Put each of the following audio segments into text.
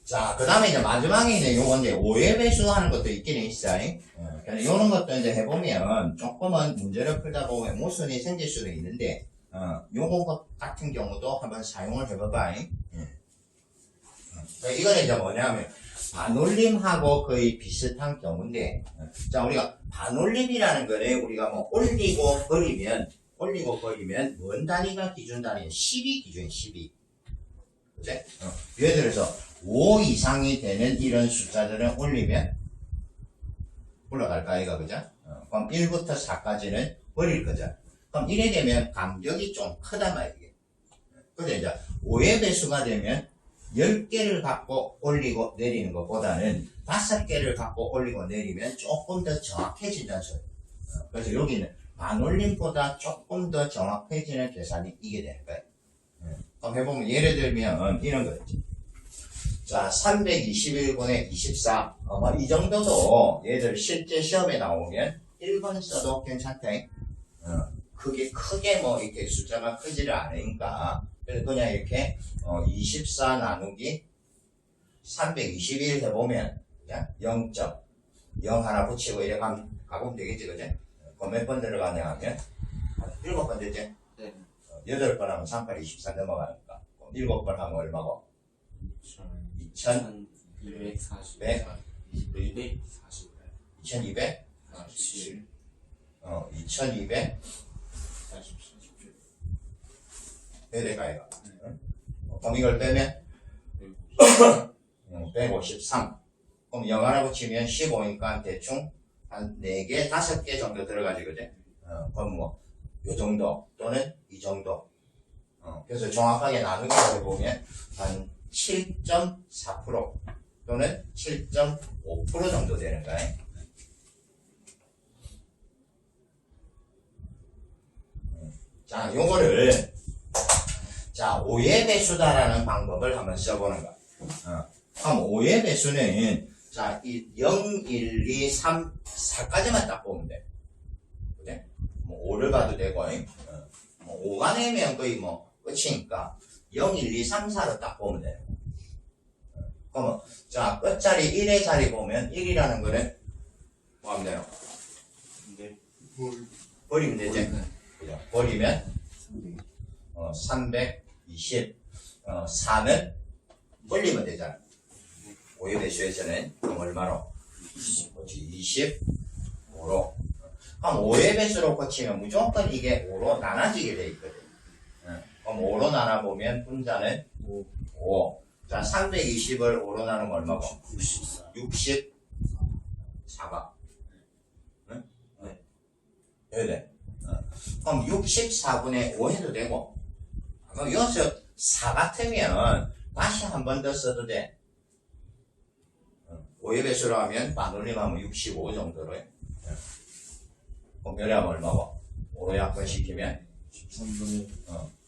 자, 그 다음에 이제 마지막에 이제 요거 이제 오해 배수 하는 것도 있긴 있어. 요런 것도 이제 해보면 조금은 문제를 풀다 보면 모순이 생길 수도 있는데, 요거 같은 경우도 한번 사용을 해봐봐. 이거는 이제 뭐냐면, 반올림하고 거의 비슷한 경우인데, 자, 우리가 반올림이라는 거를 우리가 뭐 올리고 버리면, 뭔 단위가 기준 단위예요? 10이 기준이에요, 12. 그치? 예를 들어서, 5 이상이 되는 이런 숫자들은 올리면 올라갈까, 이거, 그죠? 그럼 1부터 4까지는 버릴 거죠. 그럼 이래 되면 간격이 좀 크단 말이에요. 근데 이제 5의 배수가 되면 10개를 갖고 올리고 내리는 것보다는 5개를 갖고 올리고 내리면 조금 더 정확해진다는 소리예요. 그래서 여기는 반올림보다 조금 더 정확해지는 계산이 이게 되는 거예요. 그럼 해보면 예를 들면 이런 거 있지. 자, 321분의 24. 이 정도도 얘들 실제 시험에 나오면 1번 써도 괜찮다. 크게 뭐 이렇게 숫자가 크지를 않으니까. 그래서 그냥 이렇게 24 나누기 321 해보면 0.0 하나 붙이고 이렇게 가보면 되겠지, 그지? 그럼 몇 번 들어가냐 하면 7번 되지? 네. 8번 하면 38, 24 넘어가니까. 7번 하면 얼마고? 2240 2240 2200? 47 2200? 47 배대가 이거. 그럼 이걸 빼면? 153. 그럼 0 하나 붙이면 15니까 대충 한 4개, 5개 정도 들어가지, 그지? 그럼 뭐, 요 정도, 또는 이 정도. 그래서 정확하게 나누기 해보면 한 7.4% 또는 7.5% 정도 되는 거야. 자, 요거를, 자, 5의 배수다라는 방법을 한번 써보는 거야. 그럼 5의 배수는, 자, 이 0, 1, 2, 3, 4까지만 딱 보면 돼. 그래? 뭐 5를 봐도 되고, 뭐 5가 내면 거의 뭐 끝이니까 0, 1, 2, 3, 4로 딱 보면 돼요. 그러면, 자, 끝자리 1의 자리 보면 1이라는 거는 뭐 하면 돼요? 네. 버리면 되지? 그죠? 버리면 320, 4는 버리면 되잖아. 5의 배수에서는 그럼 얼마로? 25로. 그럼 5의 배수로 고치면 무조건 이게 5로 나눠지게 돼 있거든. 그럼 5로 나눠보면 분자는 5. 자, 320을 5로 나누면 얼마고? 64가. 응? 네. 네. 그럼 64분의 5 해도 되고. 그럼 여기서 4 같으면 다시 한 번 더 써도 돼. 5의 배수로 하면 반올림하면 65 정도로 해. 그럼 요리하면 얼마고? 5로 약분시키면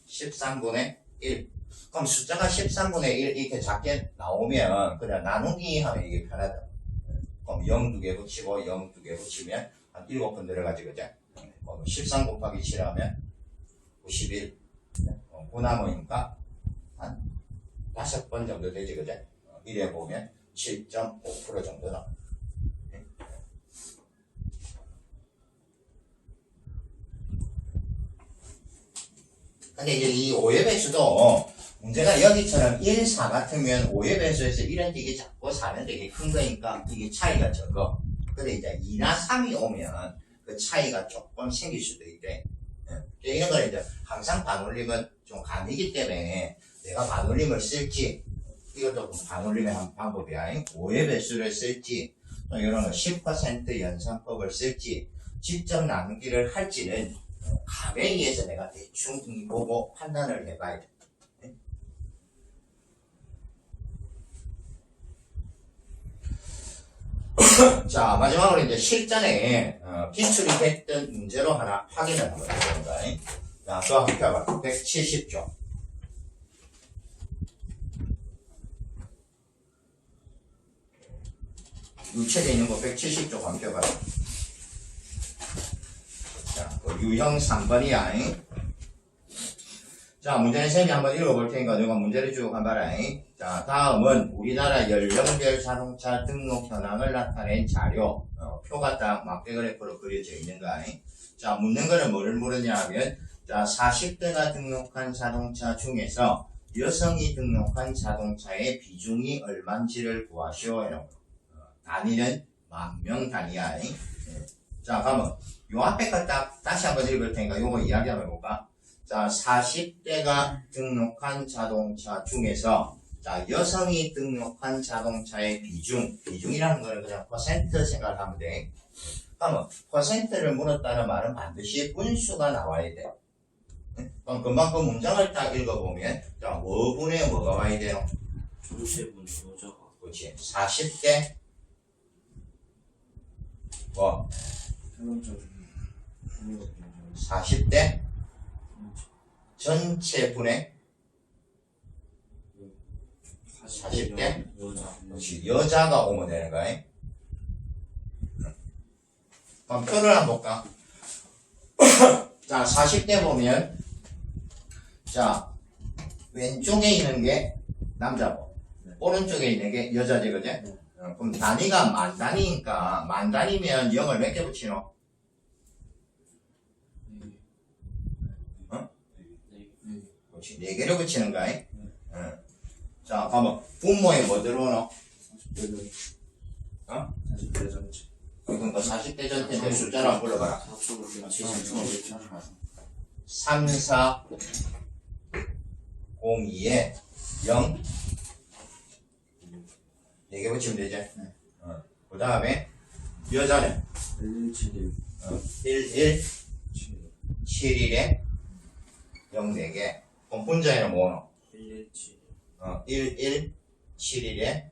13분의 1. 그럼 숫자가 13분의 1 이렇게 작게 나오면 그냥 나누기 하면 이게 편하다. 그럼 0 2개 붙이고 0 2개 붙이면 한 7번 들어가지, 그죠? 13 곱하기 7 하면 91. 9 남으니까 한 5번 정도 되지, 그죠? 이래 보면 7.5% 정도 나와. 근데 이제 이 5의 배수도 문제가 여기처럼 1, 4 같으면 5의 배수에서 1은 되게 작고 4는 되게 큰 거니까 이게 차이가 적어. 근데 이제 2나 3이 오면 그 차이가 조금 생길 수도 있대. 이런 걸 이제 항상 반올림은 좀 감이기 때문에 내가 반올림을 쓸지, 이것도 반올림의 한 방법이야. 5의 배수를 쓸지, 또 이런 거 10% 연산법을 쓸지, 직접 나누기를 할지는 감에 의해서 내가 대충 보고 판단을 해봐야 돼. 자, 마지막으로 이제 실전에 기출이 됐던 문제로 하나 확인을 한번 해보는 거야. 자, 또 한번 펴봐. 170조. 유책에 있는 거 170조 한번 펴봐라. 자, 유형 3번이야. 자, 문제는 쌤이 한번 읽어볼 테니까 너가 문제를 쭉 한번 봐라. 자, 다음은 우리나라 연령별 자동차 등록 현황을 나타낸 자료. 표가 딱 막대 그래프로 그려져 있는 거 아니? 자, 묻는 거는 뭐를 물으냐 하면, 자, 40대가 등록한 자동차 중에서 여성이 등록한 자동차의 비중이 얼마인지를 구하시오. 이런 거. 단위는 만명 단위야. 네. 자, 그러면 요 앞에 거 딱 다시 한번 읽을 테니까 요거 이야기 한번 해볼까? 자, 40대가 등록한 자동차 중에서 자, 여성이 등록한 자동차의 비중이라는 거는 그냥 퍼센트 생각하면 돼. 그러면 퍼센트를 물었다는 말은 반드시 분수가 나와야 돼. 그럼 금방 그 문장을 딱 읽어보면 자, 뭐분의 뭐가 와야 돼요? 전체분 여자가. 그렇지. 40대 뭐 40대 전체 분의 40대? 여자. 그렇지. 여자가 오면 되는 거야. 그럼 표를 한번 볼까? 자, 40대 보면 자, 왼쪽에 있는 게 남자고 오른쪽에 있는 게 여자지, 그지? 그럼 단위가 만 단위니까 만 단위면 0을 몇 개 붙이노? 그렇지. 4개를 붙이는 거야. 자, 가면 분모에 뭐 들어오노? 어? 40대 전체. 그러니까 40대 전체인데 숫자를 한번 불러봐라. 3402에 0 4개 붙이면 되지? 그 다음에 여자는 1171에 0 4개. 그럼 분자에는 뭐노? 1171에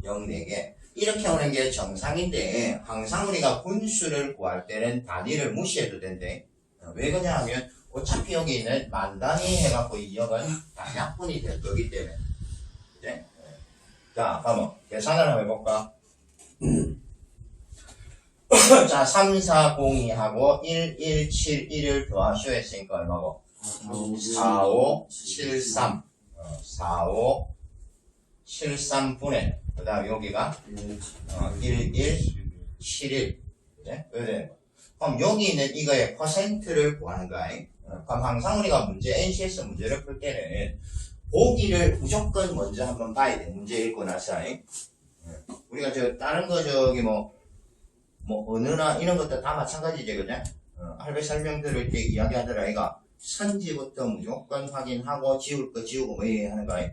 0 4개. 이렇게 오는 게 정상인데 항상 우리가 분수를 구할 때는 단위를 무시해도 된대. 왜 그러냐 하면 어차피 여기 있는 만 단위 해갖고 이 0은 다 약분이 될 거기 때문에. 그치? 자, 그러면 계산을 한번 해볼까? 자, 3402하고 1171을 더하시오 했으니까 얼마고? 4573 4573분의 그 다음 여기가 1171 그래? 왜 되는 거야? 그럼 여기 있는 이거의 퍼센트를 구하는 거야. 그럼 항상 우리가 NCS 문제를 풀 때는 보기를 무조건 먼저 한번 봐야 돼. 문제 읽고 나서. 우리가 다른 거 뭐 언어나 이런 것도 다 마찬가지지, 그죠? 할배 설명 들을 때 이야기하더라, 이가 선지부터 무조건 확인하고 지울 거 지우고 뭐 이렇게 하는 거야.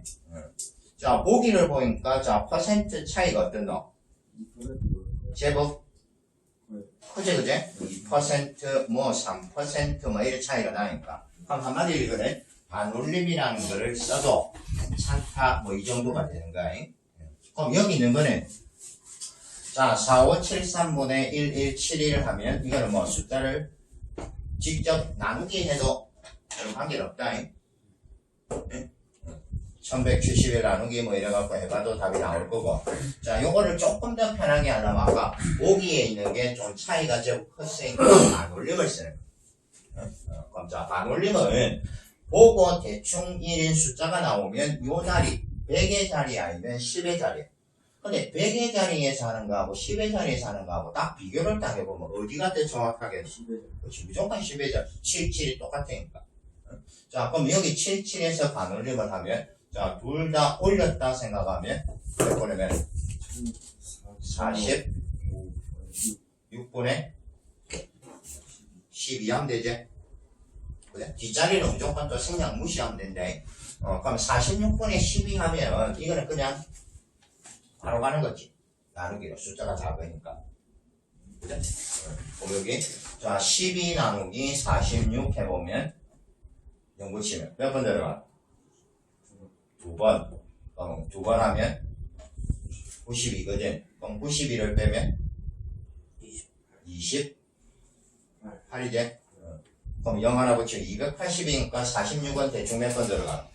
자, 보기를 보니까 자, 퍼센트 차이가 어떤노? 제법 크지, 그제? 2% 뭐 3% 뭐 이런 차이가 나니까. 그럼 한마디로 이거는 반올림이라는 거를 써도 괜찮다 뭐 이 정도가 되는 거야. 그럼 여기 있는 거는 자, 4573분의 1171을 하면 이거는 뭐 숫자를 직접 나누기 해도 별 관계는 없다. 1171 나누기 뭐 이래갖고 해봐도 답이 나올 거고. 자, 요거를 조금 더 편하게 하려면 아까 보기에 있는 게 좀 차이가 좀 컸으니까 반올림을 쓰는 거예요. 그럼 자, 반올림은 보고 대충 1인 숫자가 나오면 요 자리 100의 자리 아니면 10의 자리. 근데 100의 자리에서 하는 거하고 10의 자리에서 하는 거하고 딱 비교를 딱 해보면 어디가 더 정확하게 10의 자리. 무조건 10의 자리. 77이 똑같으니까. 자, 그럼 여기 77에서 반올림을 하면 자, 둘 다 올렸다 생각하면 몇 번이면 46분의 12 하면 되지? 그래? 뒷자리는 무조건 또 생략 무시하면 된대. 그럼 46분의 12 하면 이거는 그냥 바로 가는 거지. 나누기로 숫자가 작으니까. 그래? 그럼 여기 자, 12 나누기 46 해보면 0 붙이면 몇 번 들어가? 2번. 그럼 2번 하면 92거든. 그럼 92를 빼면 28이지? 그럼 0 하나 붙이면 280이니까 46은 대충 몇 번 들어가?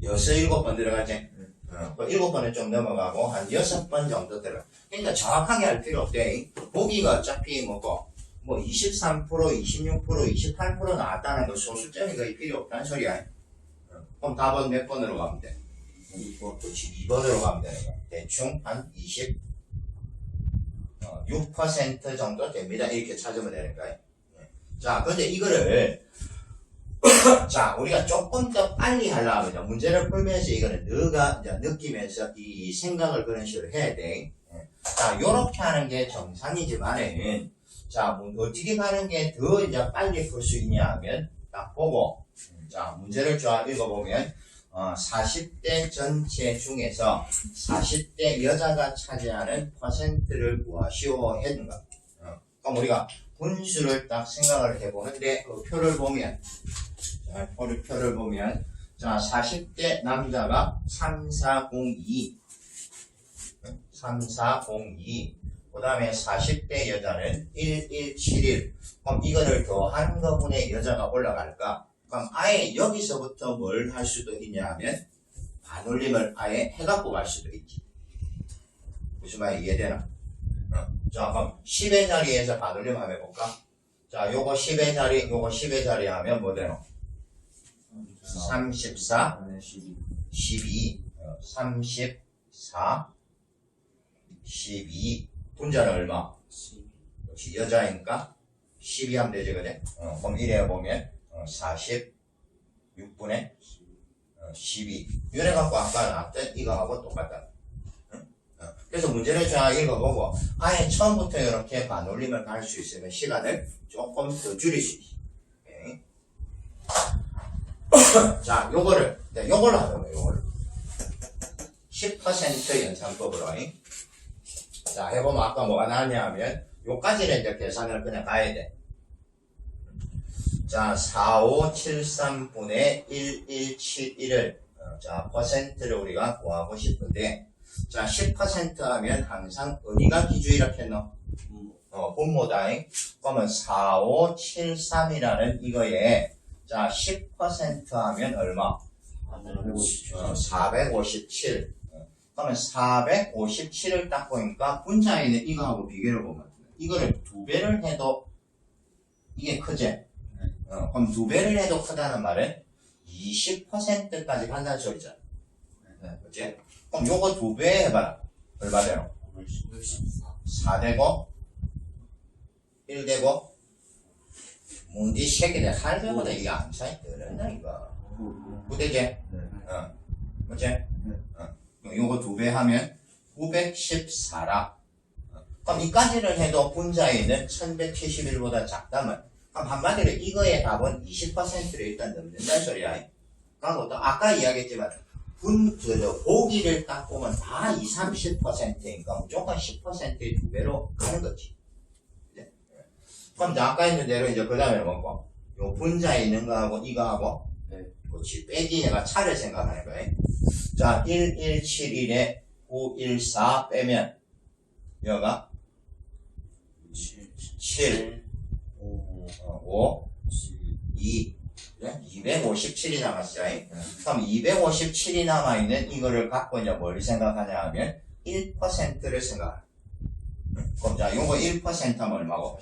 6, 7번 들어가지? 7번은 좀 넘어가고 한 6번 정도 들어가. 그러니까 정확하게 할 필요 없대. 보기가 어차피 뭐 23%, 26%, 28% 나왔다는 거 소수점이 거의 필요 없다는 소리야. 그럼 답은 몇 번으로 가면 돼? 2번. 그렇지. 2번으로 가면 되는 거야. 대충 한 6% 정도 됩니다. 이렇게 찾으면 되는 거야. 자, 근데 이거를 자, 우리가 조금 더 빨리 하려면 이제 문제를 풀면서 이거는 너가 이제 느끼면서 이 생각을 그런 식으로 해야 돼. 자, 요렇게 하는 게 정상이지만은 자, 어떻게 가는 게 더 이제 빨리 풀 수 있냐 하면 딱 보고 자, 문제를 쫙 읽어보면 40대 전체 중에서 40대 여자가 차지하는 퍼센트를 구하시오 했는 거. 그럼 우리가 분수를 딱 생각을 해보는데 그 표를 보면 자, 표를 보면 자 40대 남자가 3402 그 다음에 40대 여자는 1171 그럼 이거를 더한 거분의 여자가 올라갈까? 그럼 아예 여기서부터 뭘 할 수도 있냐 하면 반올림을 아예 해갖고 갈 수도 있지. 무슨 말이 이해되나? 자, 그럼 10의 자리에서 반올림 한번 해볼까? 자, 요거 10의 자리, 요거 10의 자리 하면 뭐 되노? 34, 12, 34, 12. 분자는 얼마? 역시 여자니까 12 하면 되지, 그래? 그럼 이래 보면 46분의 12. 이래 갖고 아까 나왔던 이거하고 똑같다. 그래서 문제를 쫙 읽어보고 아예 처음부터 이렇게 반올림을 갈 수 있으면 시간을 조금 더 줄일 수 있어. 자, 요걸로 하는 거예요, 요거를. 10% 연산법으로. 자, 해보면 아까 뭐가 나왔냐 하면 요까지는 이제 계산을 그냥 가야 돼. 자, 4573분의 1171을 자, 퍼센트를 우리가 구하고 싶은데 자, 10% 하면 항상 어디가 기준이라 했노? 분모다잉. 그러면 4573이라는 이거에 자, 10% 하면 얼마? 457. 그러면 457을 딱 보니까 분자에 있는 이거하고 비교를 보면 이거를 2배를 해도 이게 크지? 그럼 2배를 해도 크다는 말은 20%까지 간다는 소리잖아. 그치? 그럼 요거 2배 해봐라. 얼마 되노? 4 되고 1 되고 뭉디 새끼들 할 때보다 이게 암산이 늘었나 이거. 그대지? 그치? 요거 2배 하면 914라. 그럼 이까지를 해도 분자에 있는 1171보다 작다면 그럼 한마디로 이거의 답은 20%를 일단 넘는다는 소리야. 그리고 또 아까 이야기했지만 보기를 딱 보면 다 20, 30%니까 무조건 10%의 2배로 가는 거지. 그럼 아까 있는 대로 이제 그 다음에 뭐고 요 분자에 있는 거하고 이거하고 그렇지 빼기 얘가 차를 생각하는 거야. 자 1171에 914 빼면 여가 7 5 2 257이 남았어. 그럼 257이 남아있는 이거를 갖고 이제 뭘 생각하냐 하면 1%를 생각하라. 그럼 자, 요거 1% 하면 얼마고?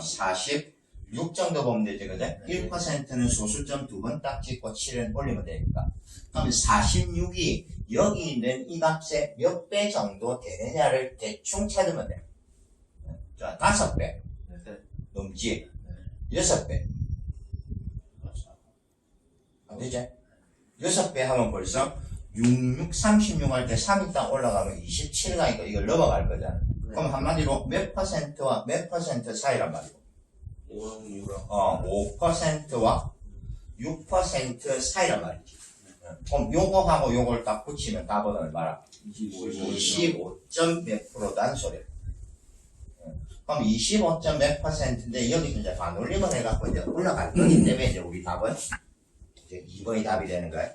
46 정도 보면 되지, 그죠? 1%는 소수점 2번 딱 찍고 7은 올리면 되니까. 그럼 46이 여기 있는 이 값에 몇 배 정도 되느냐를 대충 찾으면 돼. 자, 5배. 넘지? 6배. 안 되지? 6배 하면 벌써 36 할 때 3이 딱 올라가면 27 가니까 이걸 넘어갈 거잖아. 그럼 한마디로 몇 퍼센트와 몇 퍼센트 사이란 말이고. 5%와 6% 사이란 말이지. 그럼 요거하고 요걸 딱 붙이면 답은 얼마라? 25점 몇 프로다는 소리야. 그럼 25점 몇 %인데 여기서 이제 반올림을 해갖고 이제 올라갈 거기 때문에 이제 우리 답은 이제 2번이 답이 되는 거야.